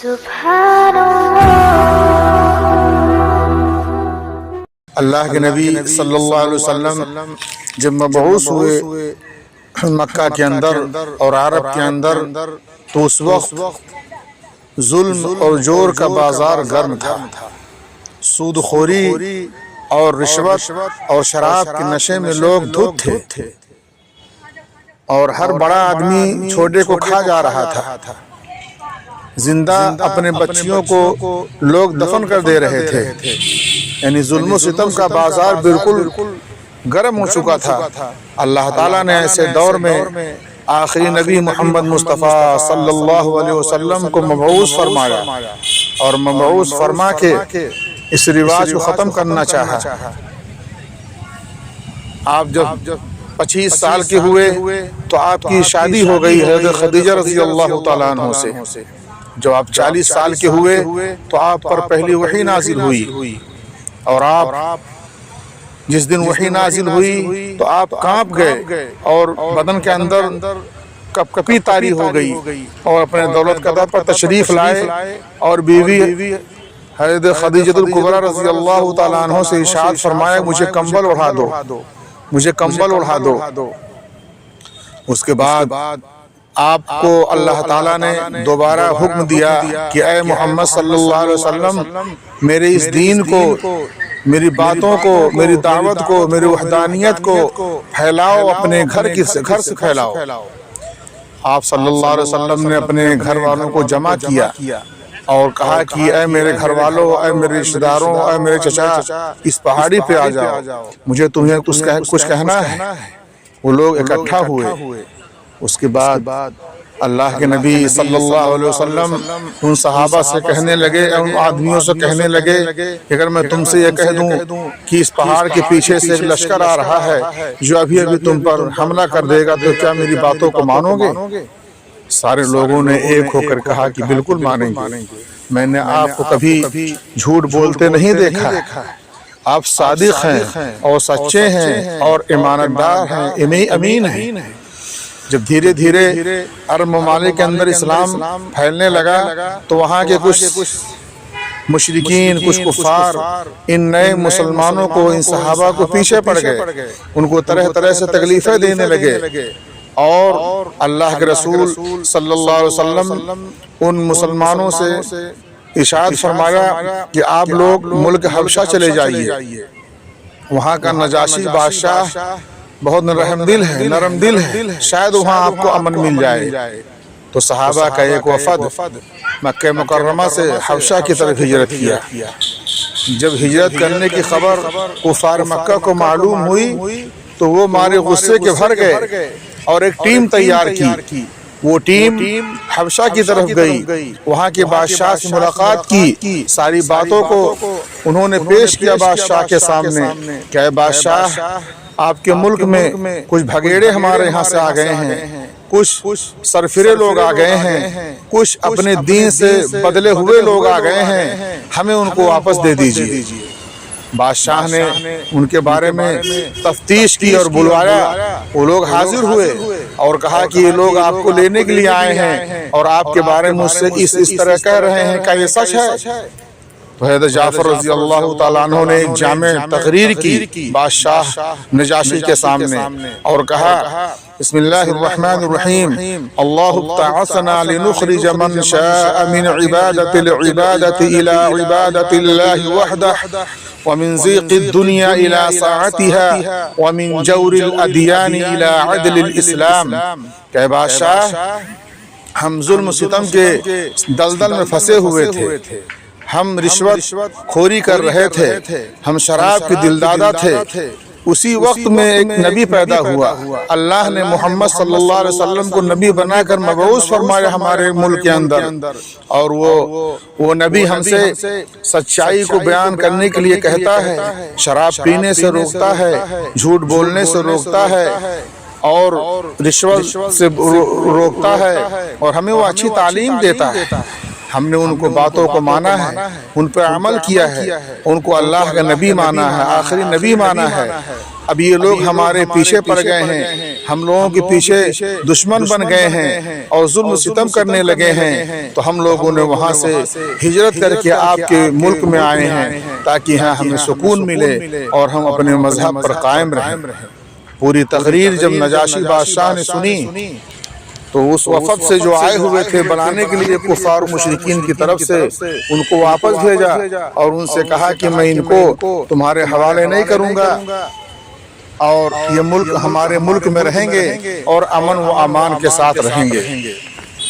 سبحان اللہ کے نبی صلی اللہ علیہ وسلم جب مبعوث ہوئے مکہ کے اندر اور عرب کے اندر تو اس وقت ظلم اور جور کا بازار گرم تھا. سود خوری اور رشوت اور شراب کے نشے میں لوگ دھت تھے اور ہر بڑا آدمی چھوٹے کو کھا جا رہا تھا. زندہ اپنے بچیوں کو لوگ دفن کر دے رہے تھے. یعنی ظلم و ستم کا بازار بالکل گرم ہو چکا تھا. اللہ تعالیٰ نے ایسے دور میں آخری نبی محمد مصطفیٰ صلی اللہ علیہ وسلم کو مبعوث فرمایا اور مبعوث فرما کے اس رواج کو ختم کرنا چاہا. آپ جب 25 سال کے ہوئے تو آپ کی شادی ہو گئی حضرت خدیجہ رضی اللہ تعالیٰ عنہ سے. جب آپ 40 سال کے ہوئے تو آپ پر پہلی وحی نازل ہوئی اور آپ جس دن وحی نازل ہوئی تو آپ کانپ گئے اور بدن کے اندر کپ کپی طاری ہو گئی اور اپنے دولت قدر پر تشریف لائے اور بیوی حضرت خدیجہ الکبریٰ رضی اللہ تعالیٰ عنہ سے ارشاد فرمایا مجھے کمبل اڑا دو، مجھے کمبل اڑا دو. اس کے بعد آپ کو اللہ تعالیٰ نے دوبارہ حکم دیا کہ اے محمد صلی اللہ علیہ وسلم میرے اس دین کو، میری باتوں کو، میری دعوت کو، میری وحدانیت کو پھیلاؤ، اپنے گھر سے پھیلاؤ. آپ صلی اللہ علیہ وسلم نے اپنے گھر والوں کو جمع کیا اور کہا کہ اے میرے گھر والوں، اے میرے رشتہ داروں، اے میرے چچا، اس پہاڑی پہ آ جاؤ، مجھے تمہیں کچھ کہنا ہے. وہ لوگ اکٹھا ہوئے. اس کے بعد اللہ کے نبی صلی اللہ علیہ وسلم ان صحابہ سے کہنے لگے، ان آدمیوں سے کہنے لگے کہ اگر میں تم سے یہ کہہ دوں کہ اس پہاڑ کے پیچھے سے ایک لشکر آ رہا ہے جو ابھی تم پر حملہ کر دے گا تو کیا میری باتوں کو مانو گے؟ سارے لوگوں نے ایک ہو کر کہا کہ بالکل مانیں گے. میں نے آپ کو کبھی جھوٹ بولتے نہیں دیکھا. آپ صادق ہیں اور سچے ہیں اور ایمانت دار ہیں، امین ہیں. جب دھیرے دھیرے عرب ممالک کے اندر اسلام پھیلنے لگا تو وہاں کے کچھ مشرکین، کچھ کفار ان نئے مسلمانوں کو، ان صحابہ کو پیچھے پڑ گئے، ان کو طرح طرح سے تکلیفیں دینے لگے. اور اللہ کے رسول صلی اللہ علیہ وسلم ان مسلمانوں سے ارشاد فرمایا کہ آپ لوگ ملک حبشہ چلے جائیے، وہاں کا نجاشی بادشاہ بہت نرم دل ہے، شاید وہاں آپ کو امن مل جائے. تو صحابہ کا ایک وفد مکہ مکرمہ سے حبشہ کی طرف ہجرت کیا. جب ہجرت کرنے کی خبر کفار مکہ کو معلوم ہوئی تو وہ مارے غصے کے بھر گئے اور ایک ٹیم تیار کی. وہ ٹیم حبشہ کی طرف گئی، وہاں کے بادشاہ سے ملاقات کی، ساری باتوں کو انہوں نے پیش کیا بادشاہ کے سامنے کہ اے بادشاہ، آپ کے ملک میں کچھ بھگیڑے ہمارے یہاں سے آ گئے ہیں، کچھ سرفرے لوگ آ گئے ہیں، کچھ اپنے دین سے بدلے ہوئے لوگ آ گئے ہیں، ہمیں ان کو واپس دے دیجیے. بادشاہ نے ان کے بارے میں تفتیش کی اور بلوایا. وہ لوگ حاضر ہوئے اور کہا کہ یہ لوگ آپ کو لینے کے لیے آئے ہیں اور آپ کے بارے میں مجھ سے اس طرح کہہ رہے ہیں، کیا یہ سچ ہے؟ تو حضرت جعفر رضی اللہ تعالیٰ عنہ نے ایک جامع تقریر کی بادشاہ نجاشی کے سامنے اور کہا بسم اللہ الرحمن الرحیم، اللہ ابتعثنا لنخرج من شاء من عبادة العبادة الى عبادة اللہ وحدہ ومن ضيق الدنيا الى ساعتها ومن جور الادیان الى عدل الاسلام. کہ بادشاہ ہم ظلم و ستم کے دلدل میں پھنسے ہوئے تھے، ہم رشوت خوری کر رہے تھے، ہم شراب کے دلدادہ تھے. اسی وقت میں ایک نبی پیدا ہوا، اللہ نے محمد صلی اللہ علیہ وسلم کو نبی بنا کر مبعوث فرمایا ہمارے ملک کے اندر، اور وہ نبی ہم سے سچائی کو بیان کرنے کے لیے کہتا ہے، شراب پینے سے روکتا ہے، جھوٹ بولنے سے روکتا ہے اور رشوت سے روکتا ہے اور ہمیں وہ اچھی تعلیم دیتا ہے. ہم نے ان کو باتوں کو مانا ہے، ان پر عمل کیا ہے، ان کو اللہ کا نبی مانا ہے، آخری نبی مانا ہے۔ اب یہ لوگ ہمارے پیچھے پڑ گئے ہیں، ہم لوگوں کے پیچھے دشمن بن گئے ہیں اور ظلم و ستم کرنے لگے ہیں، تو ہم لوگوں نے وہاں سے ہجرت کر کے آپ کے ملک میں آئے ہیں تاکہ یہاں ہمیں سکون ملے اور ہم اپنے مذہب پر قائم رہیں۔ پوری تقریر جب نجاشی بادشاہ نے سنی تو اس وفد سے جو آئے ہوئے تھے بلانے کے لیے کفار و مشرکین کی طرف سے، ان کو واپس بھیجا اور ان سے کہا کہ میں ان کو تمہارے حوالے نہیں کروں گا اور یہ ملک ہمارے ملک میں رہیں گے اور امن و امان کے ساتھ رہیں گے۔